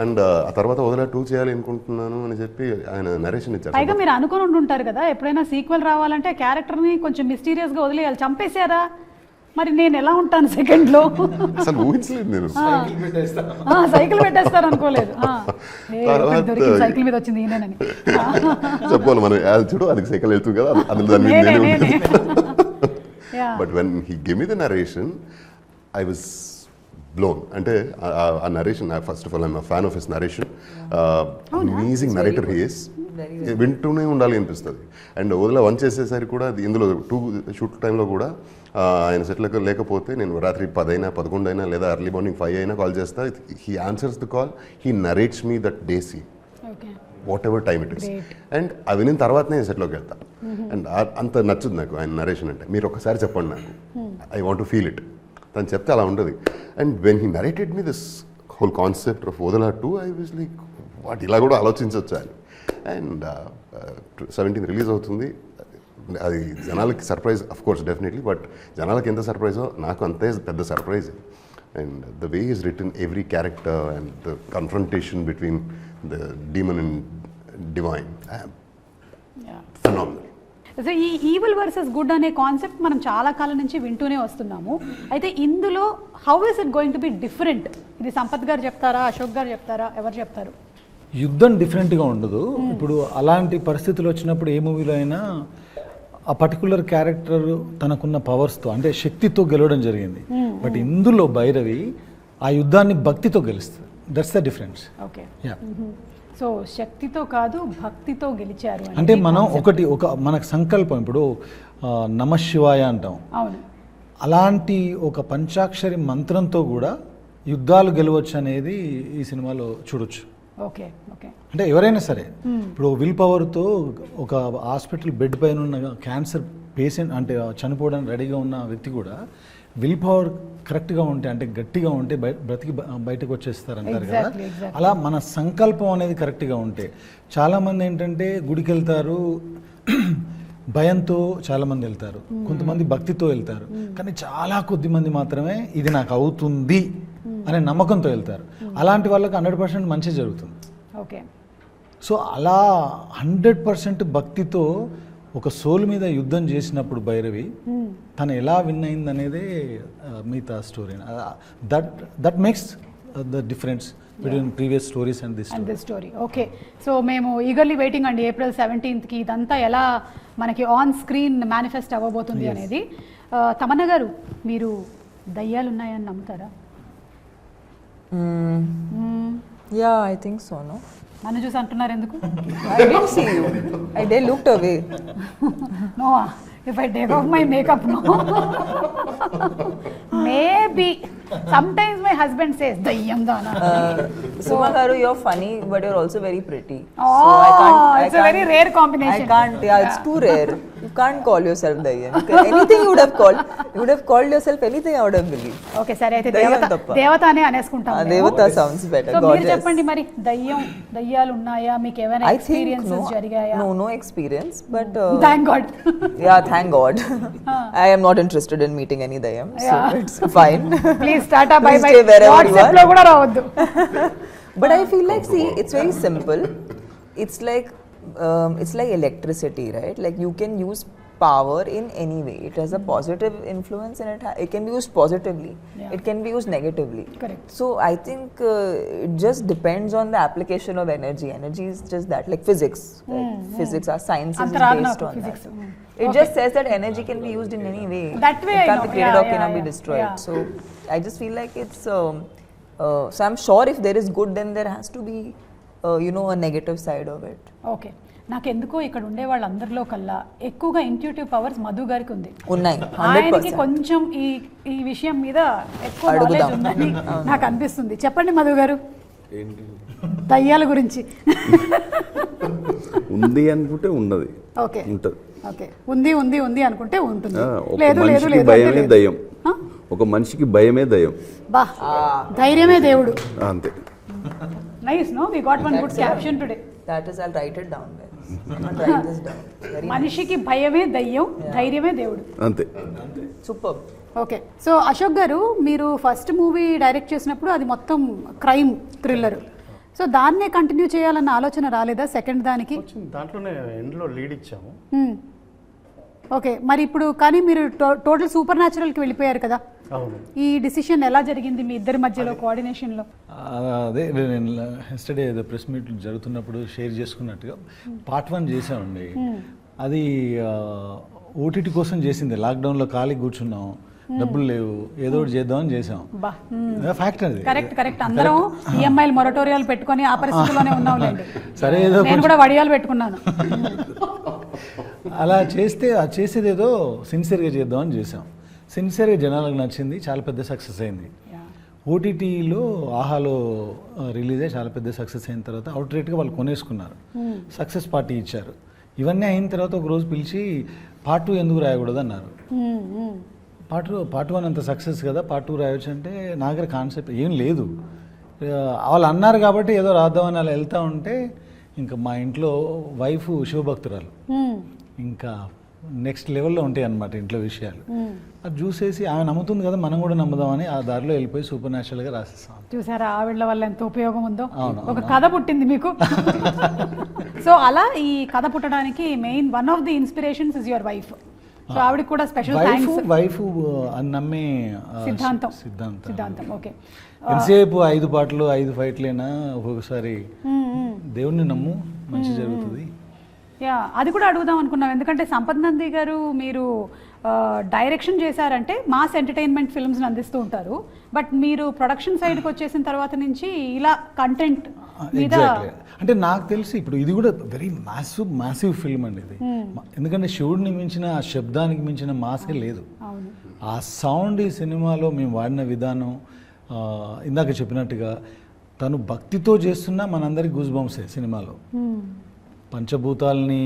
అండ్ ఆ తర్వాత ఓదలా 2 చేయాలి అనుకుంటున్నాను అని చెప్పి ఆయన నరేషన్ ఇచ్చారు. పైగా మీరు అనుకుని ఉంటారు కదా ఎప్పుడైనా సీక్వెల్ రావాలంటే క్యారెక్టర్ ని కొంచెం మిస్టీరియస్ గా వదిలేయాలి, చంపేశారా మరి నేను ఎలా ఉంటాను సెకండ్ లో, అసలు ఊహించలేదు నేను. సైకిల్ పెట్టేస్తారు అనుకోలేదు. సైకిల్ మీద వచ్చింది ఈయనని చెప్పాలి మనం, చూడు అది సైకిల్ వెళ్తుంది కదా అది దాని మీద. But when he give me the narration I was blown. అంటే ఆ narration, first of all I'm fan of his narration. Amazing narrator he is. వింటూనే ఉండాలి అనిపిస్తుంది. అండ్ ఓదలా 1 చేసేసరికి కూడా ఇందులో 2 షూట్ టైంలో కూడా ఆయన సెట్లకు లేకపోతే నేను రాత్రి 10 అయినా 11 అయినా లేదా ఎర్లీ మార్నింగ్ 5 అయినా కాల్ చేస్తా. He answers the call, he narrates me that day scene whatever time it is. And అవి వినిన తర్వాతనే సెట్లోకి వెళ్తా. అండ్ అంత నచ్చుది నాకు ఆయన నరేషన్ అంటే. మీరు ఒకసారి చెప్పండి నాకు, I want to feel it. తను చెప్తే అలా ఉంటుంది. And when he narrated me this whole concept of ఓదలా 2 I was like what, ఇలా కూడా ఆలోచించవచ్చు అని. అండ్ 17th రిలీజ్ అవుతుంది. అది జనాలకి surprise of course definitely, but జనాలకి ఎంత సర్ప్రైజో నాకు అంతే పెద్ద surprise. And the way is return every character and the confrontation between the demon and divine, phenomenal. So ఈ ఈవిల్ వర్సెస్ గుడ్ అనే కాన్సెప్ట్ మనం చాలా కాలం నుంచి వింటూనే వస్తున్నాము. అయితే ఇందులో how is it going to be different? ఇది సంపత్ గారు చెప్తారా, అశోక్ గారు చెప్తారా, ఎవరు చెప్తారు? యుద్ధం డిఫరెంట్గా ఉండదు. ఇప్పుడు అలాంటి పరిస్థితులు వచ్చినప్పుడు ఏ మూవీలో అయినా ఆ పర్టికులర్ క్యారెక్టర్ తనకున్న పవర్స్తో అంటే శక్తితో గెలవడం జరిగింది. బట్ ఇందులో భైరవి ఆ యుద్ధాన్ని భక్తితో గెలుస్తుంది. That's the difference. Okay. So శక్తితో కాదు భక్తితో గెలిచారు అంటే మనం ఒక మనకు సంకల్పం, ఇప్పుడు నమశివాయ అంటాం, అవును, అలాంటి ఒక పంచాక్షరి మంత్రంతో కూడా యుద్ధాలు గెలవచ్చు అనేది ఈ సినిమాలో చూడొచ్చు. Okay okay. అంటే ఎవరైనా సరే ఇప్పుడు విల్ పవర్తో ఒక హాస్పిటల్ బెడ్ పైన ఉన్న క్యాన్సర్ పేషెంట్ అంటే చనిపోవడానికి రెడీగా ఉన్న వ్యక్తి కూడా విల్ పవర్ కరెక్ట్గా ఉంటే అంటే గట్టిగా ఉంటే బ్రతికి బయటకు వచ్చేస్తారంటారు కదా. అలా మన సంకల్పం అనేది కరెక్ట్గా ఉంటే, చాలామంది ఏంటంటే గుడికి వెళ్తారు భయంతో, చాలామంది వెళ్తారు, కొంతమంది భక్తితో వెళ్తారు, కానీ చాలా కొద్ది మంది మాత్రమే ఇది నాకు అవుతుంది అనే నమ్మకంతో వెళ్తారు. అలాంటి వాళ్ళకి 100% మంచి జరుగుతుంది. ఓకే. సో అలా 100% భక్తితో ఒక సోల్ మీద యుద్ధం చేసినప్పుడు భైరవి తను ఎలా విన్ అయింది అనేదే మిగతా story. That makes the difference between previous stories and this story. Okay. So మేము ఈగర్లీ వెయిటింగ్ అండి April 17th ఇదంతా ఎలా మనకి ఆన్ స్క్రీన్ మేనిఫెస్ట్ అవ్వబోతుంది అనేది. తమన్నా గారు, మీరు దయ్యాలు ఉన్నాయని నమ్ముతారా? Yeah, I think so, no? నన్ను చూసి అంటున్నారు ఎందుకు? I didn't see you. I looked away. No, if I take off my makeup, no. Maybe. Sometimes my husband says, dayyam dana. Suma garu, you're funny, but you're also very pretty. Oh, so it's a very rare combination. I can't, yeah, it's too rare. You can't call yourself Dayyam. Anything you would have called yourself anything, I would have believed. Okay సరే అయితే దయ్యం దేవత తప్ప. దేవత అనే అనేసుకుంటాం మేము. Devata sounds better. So మీరు Goddess. చెప్పండి మరి దయ్యాలు ఉన్నాయా, మీకు ఏమైనా I think ఎక్స్పీరియన్సెస్ జరిగాయా? no experience, but thank God. yeah, thank God. I am not interested in meeting any Dayyam, so Yeah. it's fine. Please tata bye Please by. stay wherever you WhatsApp are. లో కూడా రావద్దు. But I feel like, see, it's very simple. It's like electricity, right? Like you can use power in any way. It has a positive influence and it can be used positively. Yeah. It can be used negatively. Correct. So I think it just depends on the application of energy. Energy is just that, like physics. Like physics, our science is Antaragna based on physics. that. It just says that energy can be used in any way. That way it I can't know. be created Yeah, or cannot yeah, be yeah. destroyed. Yeah. So I just feel like it's. So I'm sure if there is good, then there has to be, a negative side of it. Okay, నాకెందుకో ఇక్కడ ఉండే వాళ్ళందరిలో కల్లా ఎక్కువగా intuitive powers Madhu గారికి ఉంది. ఉన్నాయి, ఆయనకి 100%. కొంచెం ఈ విషయం మీద ఎక్కువ అడుగుదాం. నాలెడ్జ్ ఉందని నాకు అనిపిస్తుంది. చెప్పండి మధు గారు దయ్యాల గురించి. ఉంది అనుకుంటే ఉన్నది, ఓకే ఉంటది. ఓకే, ఉంది అనుకుంటే ఉంటుంది. ఒక లేదు లేదు మనిషికి లేదు భయమే అంటే లేదు. దయ్యం. ఒక మనిషికి భయమే దయ్యం. బా, ధైర్యమే దేవుడు. అంతే. Nice, no we got one good caption today. That is, I'll write it down. I'll write this down. Very మనిషికి భయమే దయ్యం, ధైర్యమే దేవుడు. అంతే. superb. Okay, so Ashok garu, మీరు ఫస్ట్ మూవీ డైరెక్ట్ చేసినప్పుడు అది మొత్తం క్రైమ్ థ్రిల్లర్. సో దాన్నే కంటిన్యూ చేయాలన్న ఆలోచన రాలేదా సెకండ్ దానికి? వచ్చింది, దాంట్లోనే ఎండ్లో లీడ్ ఇచ్చాము. ఓకే, మరి ఇప్పుడు కానీ మీరు టోటల్ సూపర్ న్యాచురల్కి వెళ్ళిపోయారు కదా. అవును. ఈ డిసిషన్ ఎలా జరిగింది మీ ఇద్దరి మధ్యలో కోఆర్డినేషన్లో? అదే నేను ఎస్టర్డే ఏదో ప్రెస్ మీట్ జరుగుతున్నప్పుడు షేర్ చేసుకున్నట్టుగా పార్ట్ 1 చేసామండి. అది ఓటీటీ కోసం చేసింది. లాక్డౌన్లో ఖాళీ కూర్చున్నాం, డబ్బులు లేవు, ఏదో ఒకటి చేద్దామని చేసాం. ఫ్యాక్ట్ అది. కరెక్ట్. అందరం ఈఎంఐలు మొరటోరియాలు పెట్టుకొని ఆ పరిస్థితిలోనే ఉన్నాంలేండి. సరే, ఏదో నేను కూడా వడియాలు పెట్టుకున్నాను. అలా చేస్తే చేసేది ఏదో సిన్సియర్గా చేద్దామని చేసాం. సిన్సియర్గా జనాలకు నచ్చింది, చాలా పెద్ద సక్సెస్ అయింది. ఓటీటీలో ఆహాలో రిలీజ్ అయ్యి చాలా పెద్ద సక్సెస్ అయిన తర్వాత అవుట్ రేట్గా వాళ్ళు కొనేసుకున్నారు, సక్సెస్ పార్టీ ఇచ్చారు. ఇవన్నీ అయిన తర్వాత ఒక రోజు పిలిచి పార్ట్ 2 ఎందుకు రాయకూడదు అన్నారు. పార్ట్ 1 అంత సక్సెస్ కదా, పార్ట్ 2 రాయొచ్చు అంటే నా దగ్గర కాన్సెప్ట్ ఏం లేదు. వాళ్ళు అన్నారు కాబట్టి ఏదో రాద్దామని అలా వెళ్తూ ఉంటే ఇంకా మా ఇంట్లో వైఫ్ శివభక్తురాలు, ఇంకా నెక్స్ట్ లెవెల్లో ఉంటాయి అన్నమాట ఇంట్లో విషయాలు. అది చూసేసి ఆమె నమ్ముతుంది కదా, మనం కూడా నమ్ముదామని ఆ దారిలో వెళ్ళిపోయి సూపర్ న్యాచురల్గా రాసేస్తాం. చూసారా ఆవిడ వల్ల ఎంత ఉపయోగం ఉందో. ఒక కథ పుట్టింది మీకు. సో అలా ఈ కథ పుట్టడానికి main one of the inspirations is your wife. So ఆవిడకి కూడా స్పెషల్ థాంక్స్. వైఫ్ అని నమ్మే సిద్ధాంతం. ఓకే, ఎంతసేపు 5 పాటలు 5 ఫైట్లేనా, ఒక్కొక్కసారి దేవుణ్ణి నమ్ము మంచి జరుగుతుంది. యా, అది కూడా అడుగుదాం అనుకున్నాం. ఎందుకంటే సంపత్ నంది గారు మీరు డైరెక్షన్ చేశారంటే మాస్ ఎంటర్టైన్మెంట్ ఫిల్మ్స్ని అందిస్తూ ఉంటారు. బట్ మీరు ప్రొడక్షన్ సైడ్కి వచ్చేసిన తర్వాత నుంచి ఇలా కంటెంట్ మీద, అంటే నాకు తెలిసి ఇప్పుడు ఇది కూడా వెరీ మ్యాసివ్ ఫిల్మ్ అండి ఇది. ఎందుకంటే శివుడిని మించిన, ఆ శబ్దానికి మించిన మాసే లేదు. ఆ సౌండ్ ఈ సినిమాలో మేము వాడిన విధానం, ఇందాక చెప్పినట్టుగా తను భక్తితో చేస్తున్నా మనందరికి గూస్ బంప్సే సినిమాలో. పంచభూతాలని,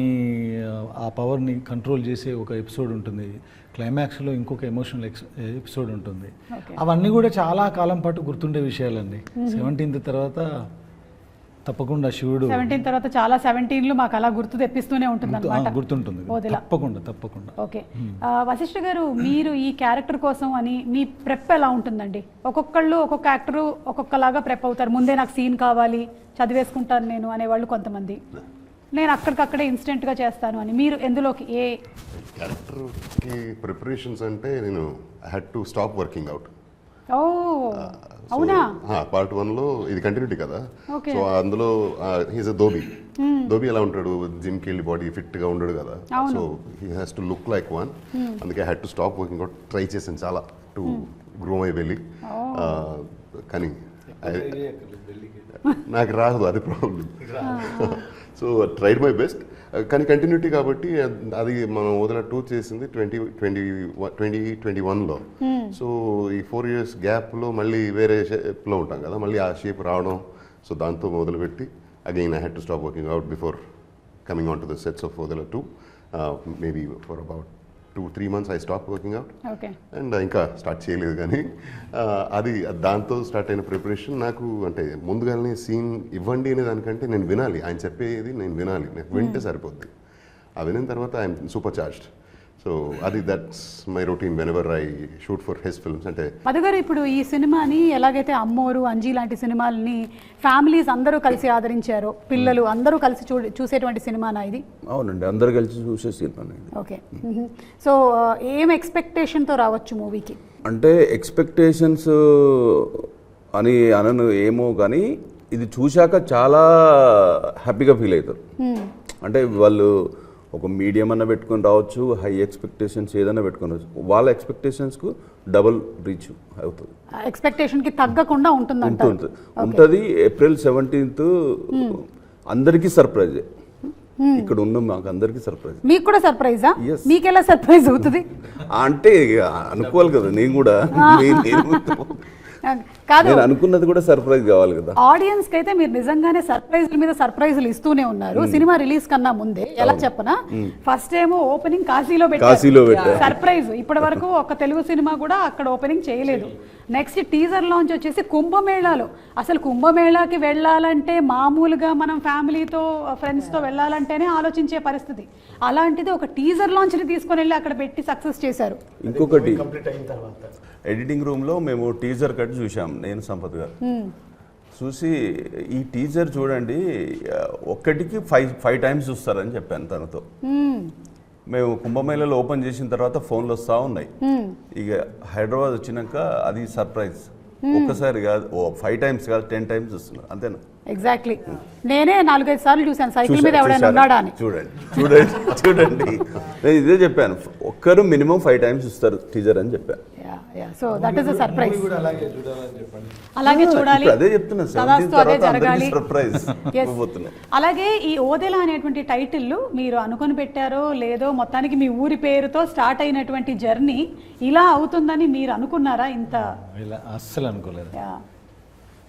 ఆ పవర్ని కంట్రోల్ చేసే ఒక ఎపిసోడ్ ఉంటుంది, క్లైమాక్స్లో ఇంకొక ఎమోషనల్ ఎపిసోడ్ ఉంటుంది. అవన్నీ కూడా చాలా కాలం పాటు గుర్తుండే విషయాలండి. 17th తర్వాత తప్పకుండా శివుడు 17 తర్వాత చాలా 17లు మాకు అలా గుర్తు తెప్పిస్తూనే ఉంటుంది అన్నమాట. గుర్తుంటుంది తప్పకుండా. ఓకే, వశిష్ఠ గారు, మీరు ఈ క్యారెక్టర్ కోసం అని మీ ప్రెప్ ఎలా ఉంటుందండి? ఒక్కొక్క యాక్టరు ఒక్కొక్కలాగా ప్రెప్ అవుతారు. ముందే నాకు సీన్ కావాలి, చదివేసుకుంటాను నేను అనేవాళ్ళు కొంతమంది, నేను అక్కడికక్కడే ఇన్స్టెంట్గా చేస్తాను అని. మీరు ఎందులోకి ఏ క్యారెక్టర్కి ప్రిపరేషన్స్ అంటే నేను I had to stop working out. ఓ అవునా? పార్ట్ 1లో ఇది కంటిన్యూటీ కదా, సో అందులో హీస్ అ ధోబి ఎలా ఉంటాడు, జిమ్కి వెళ్ళి బాడీ ఫిట్గా ఉండడు కదా, so he has to look like one. అందుకే had to stop working out. Try చేశాను చాలా టు గ్రో మై బెల్లీ, కానీ నాకు రాదు, అది problem. So tried my best, కానీ కంటిన్యూటీ కాబట్టి అది మనం వదిన 2 చేసింది 2021లో. సో ఈ 4 years గ్యాప్లో మళ్ళీ వేరే షేప్లో ఉంటాం కదా, మళ్ళీ ఆ షేప్ రావడం, సో దాంతో మొదలుపెట్టి again I had to stop working out before coming on to the sets of వదిన 2. Maybe for about 2-3 months I stopped working out. Okay. And ఇంకా స్టార్ట్ చేయలేదు కానీ అది దాంతో స్టార్ట్ అయిన ప్రిపరేషన్ నాకు అంటే ముందుగానే సీన్ ఇవ్వండి అనే దానికంటే నేను వినాలి, ఆయన చెప్పేది నేను వినాలి, నాకు వింటే సరిపోద్ది. ఆ వినిన తర్వాత ఐఎమ్ సూపర్ చార్జ్డ్. సో అది that's my routine when ever I shoot for his films. అంటే మధుగారు ఇప్పుడు ఈ సినిమాని ఎలాగైతే అమ్మోరు, అంజీ లాంటి సినిమాలని ఫ్యామిలీస్ అందరూ కలిసి ఆదరించారో, పిల్లలు అందరూ కలిసి చూసేటువంటి సినిమానా ఇది? అవునండి, అందరు కలిసి చూసే సినిమా. ఓకే. సో ఏం ఎక్స్పెక్టేషన్తో రావచ్చు మూవీకి? అంటే ఎక్స్పెక్టేషన్స్ అని అనను ఏమో కానీ ఇది చూశాక చాలా హ్యాపీగా ఫీల్ అవుతారు. అంటే వాళ్ళు ఒక మీడియం అన్న పెట్టుకొని రావచ్చు, హై ఎక్స్పెక్టేషన్స్ ఏదైనా పెట్టుకొని రావచ్చు, వాళ్ళ ఎక్స్పెక్టేషన్స్కు డబుల్ రీచ్ అవుతుంది. ఎక్స్పెక్టేషన్కి తగ్గకుండా ఉంటుంది. April 17th అందరికీ సర్ప్రైజ్. ఇక్కడ ఉన్న మాకు అందరికీ సర్ప్రైజ్. మీకు కూడా సర్ప్రైజా? మీకు ఎలా సర్ప్రైజ్ అవుతుంది అంటే అనుకోవాలి కదా, నేను కూడా కాదు, నేను అనుకున్నది కూడా సర్ప్రైజ్ కావాలి కదా ఆడియన్స్ కి. అయితే మీరు నిజంగానే సర్ప్రైజ్ల మీద సర్ప్రైజ్లు ఇస్తూనే ఉన్నారు. సినిమా రిలీజ్ కన్నా ముందే ఎలా చెప్పనా, ఫస్ట్ ఏమో ఓపెనింగ్ కాశీలో పెట్టారు సర్ప్రైజ్. ఇప్పటి వరకు ఒక తెలుగు సినిమా కూడా అక్కడ ఓపెనింగ్ చేయలేదు. నెక్స్ట్ టీజర్ లాంచ్ వచ్చేసి కుంభమేళాలో. అసలు కుంభమేళాకి వెళ్ళాలంటే మామూలుగా మనం ఫ్యామిలీతో ఫ్రెండ్స్తో వెళ్ళాలంటేనే ఆలోచించే పరిస్థితి. అలాంటిది ఒక టీజర్ లాంచ్ని తీసుకొని వెళ్ళి అక్కడ పెట్టి సక్సెస్ చేశారు. ఇంకొకటి ఎడిటింగ్ రూమ్లో మేము టీజర్ కట్ చూసాం, నేను సంపత్ గారు చూసి ఈ టీజర్ చూడండి ఒక్కటికి 5 times చూస్తారని చెప్పాను తనతో. మేము కుంభమేళలో ఓపెన్ చేసిన తర్వాత ఫోన్లు వస్తూ ఉన్నాయి. ఇక హైదరాబాద్ వచ్చినాక అది సర్ప్రైజ్. ఒక్కసారి కాదు, 5 times కాదు, 10 times చూస్తున్నారు అంతేనా? ఎగ్జాక్ట్లీ. నేనే 4-5 సార్లు చూశాను సైకిల్ మీద ఎవడైనా ఉన్నాడా అని. చూడండి నేను ఇదే చెప్పాను, ఒక్కరు మినిమం 5 times చూస్తారు టీజర్ అని చెప్పాను. So that is a surprise. అలాగే చూడాలి, అదే చెప్తున్నా, అదే జరగాలి. సర్ప్రైజ్. అలాగే ఈ ఓదెలా అనేటువంటి టైటిల్ మీరు అనుకొని పెట్టారో లేదో, మొత్తానికి మీ ఊరి పేరుతో స్టార్ట్ అయినటువంటి జర్నీ ఇలా అవుతుందని మీరు అనుకున్నారా? ఇంత అస్సలు అనుకోలేదు.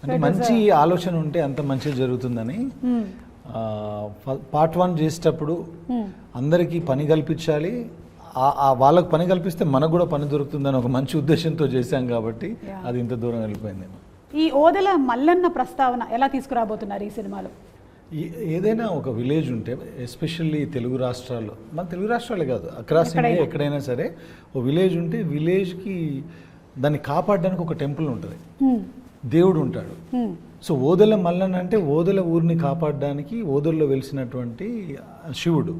అంటే మంచి ఆలోచన ఉంటే అంత మంచిగా జరుగుతుందని. Part 1 చేసేటప్పుడు అందరికీ పని కల్పించాలి, వాళ్ళకు పని కల్పిస్తే మనకు కూడా పని దొరుకుతుందని ఒక మంచి ఉద్దేశంతో చేశాం కాబట్టి అది ఇంత దూరం వెళ్ళిపోయింది. ఈ ఓదెల మల్లన్న ప్రస్తావన ఎలా తీసుకురాబోతున్నారు ఈ సినిమాలో? ఏదైనా ఒక విలేజ్ ఉంటే, ఎస్పెషల్లీ తెలుగు రాష్ట్రాల్లో, మన తెలుగు రాష్ట్రాలే కాదు అక్రాస్ ఇండియా ఎక్కడైనా సరే, ఓ విలేజ్ ఉంటే విలేజ్కి దాన్ని కాపాడడానికి ఒక టెంపుల్ ఉంటుంది, దేవుడు ఉంటాడు. సో ఓదెల మల్లన్న అంటే ఓదెల ఊరిని కాపాడడానికి ఓదెల్లో వెలిసినటువంటి శివుడు.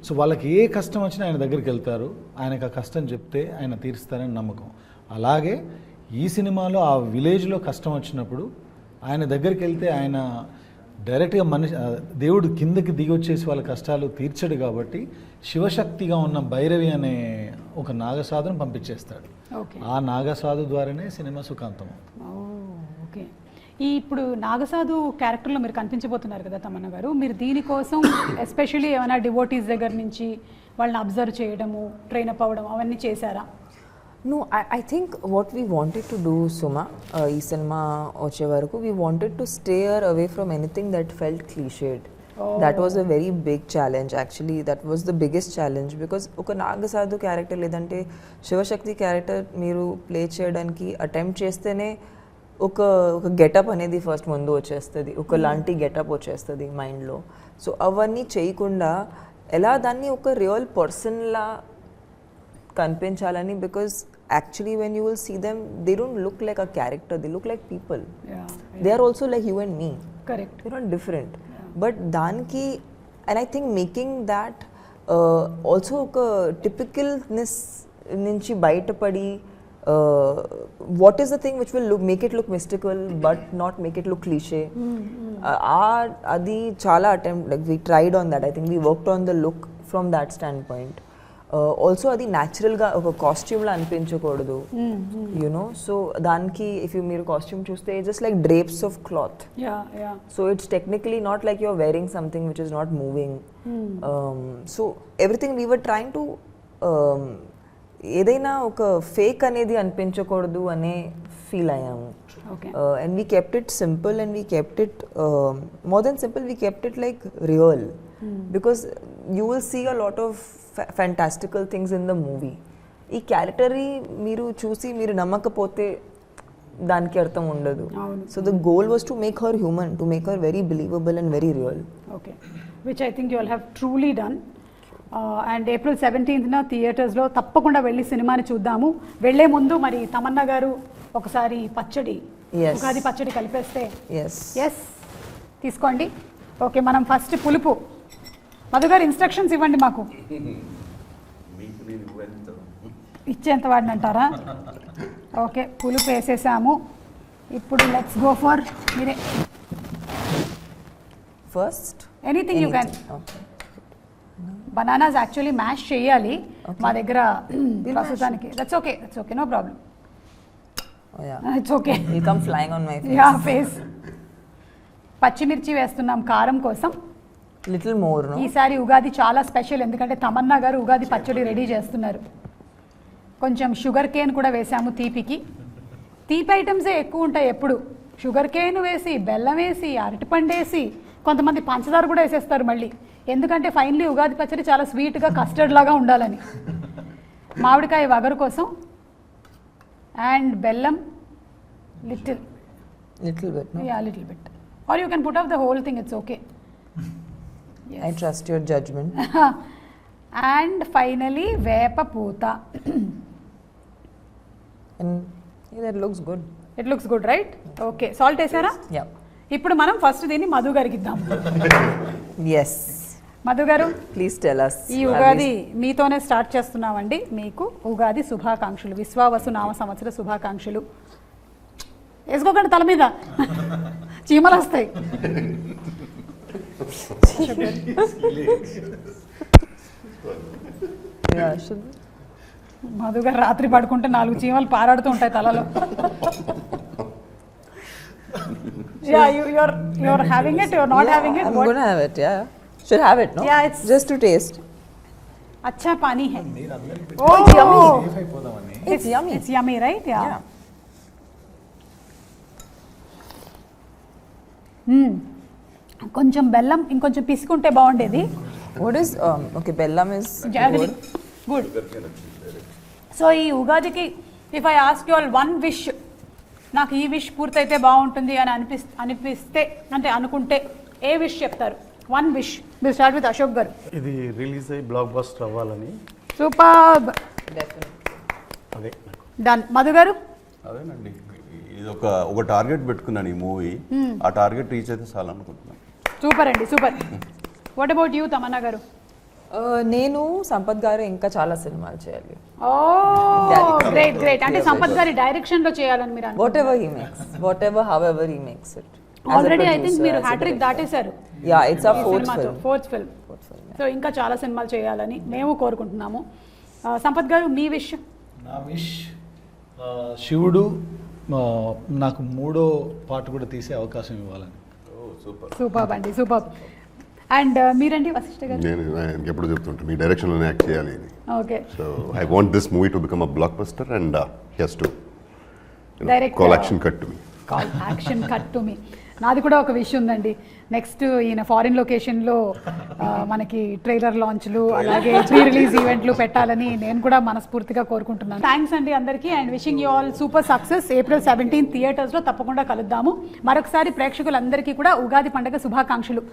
సో వాళ్ళకి ఏ కష్టం వచ్చినా ఆయన దగ్గరికి వెళ్తారు, ఆయనకు ఆ కష్టం చెప్తే ఆయన తీరుస్తారని నమ్మకం. అలాగే ఈ సినిమాలో ఆ విలేజ్లో కష్టం వచ్చినప్పుడు ఆయన దగ్గరికి వెళ్తే ఆయన డైరెక్ట్గా దేవుడు కిందకి దిగి వచ్చేసి వాళ్ళ కష్టాలు తీర్చడు కాబట్టి శివశక్తిగా ఉన్న భైరవి అనే ఒక నాగసాధును పంపించేస్తాడు. ఆ నాగసాధు ద్వారానే సినిమా సుఖాంతం. ఓకే. ఈ ఇప్పుడు నాగసాధు క్యారెక్టర్లో మీరు కనిపించబోతున్నారు కదా తమన్నా గారు, మీరు దీనికోసం ఎస్పెషల్లీ ఏమైనా డివోటీస్ దగ్గర నుంచి వాళ్ళని అబ్జర్వ్ చేయడము, ట్రైన్ అప్ అవ్వడం అవన్నీ చేశారా? No, I think what we wanted to do, Suma, ee cinema vache varaku, we wanted to steer away from anything that felt cliched. That was a very big challenge actually. That was the biggest challenge because oka Nagasadhu character ledante Shivashakti character meeru play cheyadaniki attempt chestene oka getup anedi first mundu vachestadi, oka lanti getup vachestadi mind lo. So avanni cheyikunda ela danni oka real person la కనిపించాలని, because actually when you will see them they don't look like a character, they look like people. They are also like you and me. Correct. They're not different. But danki, and I think making that also oka typicalness nunchi bayata padi, what is the thing which will make it look mystical but not make it look cliche. Adi chala attempt, like we tried on that. I think we worked on the look from that standpoint. Also అది న్యాచురల్గా ఒక కాస్ట్యూమ్లా అనిపించకూడదు, you know. So దానికి if you మీరు costume చూస్తే just like drapes of cloth. So it's technically not like you're wearing something which is not moving. So everything we were trying to ఏదైనా ఒక ఫేక్ అనేది అనిపించకూడదు అనే ఫీల్ అయ్యాము. And we kept it simple, and we kept it more than simple, we kept it like real. because you will see a lot of fantastical things in the movie. ఈ character మీరు చూసి మీరు నమ్మకపోతే దానికి అర్థం ఉండదు. So the goal was to make her human, to make her very believable and very real. Okay, which I think you will have truly done. And April 17th థియేటర్స్లో తప్పకుండా వెళ్ళి సినిమాని చూద్దాము. వెళ్లే ముందు మరి తమన్నా గారు ఒకసారి పచ్చడి, ఉగాది పచ్చడి కలిపేస్తే. ఎస్, తీసుకోండి. ఓకే, మనం ఫస్ట్ పులుపు. మధు గారు ఇన్స్ట్రక్షన్స్ ఇవ్వండి మాకు. ఇచ్చేంత వాడిని అంటారా? ఓకే, పులుపు వేసేసాము. ఇప్పుడు లెట్స్ గో ఫర్ మీరే first anything you can. Bananas actually mash చేయాలి మా దగ్గర ప్రస్తుతానికి. That's okay, no problem. It's okay, you come flying on my face. పచ్చిమిర్చి వేస్తున్నాం కారం కోసం. Little more. ఈసారి ఉగాది చాలా స్పెషల్, ఎందుకంటే తమన్నా గారు ఉగాది పచ్చడి రెడీ చేస్తున్నారు. కొంచెం షుగర్ కేన్ కూడా వేసాము తీపికి. తీపి ఐటమ్సే ఎక్కువ ఉంటాయి ఎప్పుడు. షుగర్ కేన్ వేసి, బెల్లం వేసి, అరటిపండు వేసి, కొంతమంది పంచదార కూడా వేసేస్తారు మళ్ళీ. ఎందుకంటే ఫైనలీ ఉగాది పచ్చడి చాలా స్వీట్గా కస్టర్డ్ లాగా ఉండాలని. మామిడికాయ వగరు కోసం అండ్ బెల్లం little bit, or you can put off the whole thing, it's okay. Yes. I trust your judgment. And finally వేప పూత. And that looks good. It looks good, right? Okay, salt వేసారా? Yeah. ఇప్పుడు మనం first దీన్ని మధు గారికి ఇద్దాం. Yes. Madhu గారు, please tell us. ఈ ఉగాది మీతోనే స్టార్ట్ చేస్తున్నామండి. మీకు ఉగాది శుభాకాంక్షలు, విశ్వావసు నామ సంవత్సర శుభాకాంక్షలు. వేసుకోకండి తల మీద, చీమలు వస్తాయి. మధు గారు రాత్రి పడుకుంటే 4 చీమలు పారాడుతూ ఉంటాయి తలలో. Yeah, you're having it, you're not having it. I'm going to have it, yeah. Should have it, no? Yeah, it's just to taste. अच्छा पानी है. Oh, it's yummy. It's yummy. It's yummy, right? Yeah. కొంచెం బెల్లం ఇంకొంచెం పిసుకుంటే బాగుండేది. What is okay, bellam is good. So ఈ ఉగాదికి if I ask you all one wish, నాకు ఈ విష్ పూర్తయితే బాగుంటుంది అని అనిపిస్తే అంటే అనుకుంటే ఏ విష్ చెప్తారు? One wish. మీరు స్టార్ట్ విత్ అశోక్ గారు. ఇది రిలీజ్ అయ్యి బ్లాక్ బస్టర్ అవ్వాలని. సూపర్. అదే డన్. మధు గారు? అదేనండి, ఇది ఒక టార్గెట్ పెట్టుకున్నాను ఈ మూవీ. ఆ టార్గెట్ రీచ్ అయితే చాలా అనుకుంటున్నాను. సూపర్ అండి, super. What about you Tamannaah గారు? నేను సంపత్ గారు ఇంకా చాలా సినిమాలు చేయాలి. గ్రేట్. అంటే సంపత్ గారి డైరెక్షన్ లో చేయాలని మీరు however he makes it. Already I think మీరు హ్యాట్రిక్ దాటేశారు. Yeah, it's our fourth film. So ఇంకా చాలా సినిమాలు చేయాలని మేము కోరుకుంటున్నాము. సంపత్ గారు, మీ విష్? నా విష్ శివుడు నాకు 3వ పార్ట్ కూడా తీసే అవకాశం ఇవ్వాలని. సూపర్ అండి, సూపర్. అండ్ మీరండి వశిష్ఠ గారు? నేను ఎప్పుడు చెప్తుంటాను మీ డైరెక్షన్లోనే యాక్ట్ చేయాలి అని. Okay. So I want this movie to become a blockbuster and he's to direct call action cut to me. నాది కూడా ఒక విషయం ఉందండి. నెక్స్ట్ ఈయన ఫారిన్ లొకేషన్లో మనకి ట్రైలర్ లాంచ్లు అలాగే ప్రీ రిలీజ్ ఈవెంట్లు పెట్టాలని నేను కూడా మనస్ఫూర్తిగా కోరుకుంటున్నాను. థ్యాంక్స్ అండి అందరికీ and wishing you all super success. April 17 థియేటర్స్లో తప్పకుండా కలుద్దాము. మరొకసారి ప్రేక్షకులందరికీ కూడా ఉగాది పండుగ శుభాకాంక్షలు.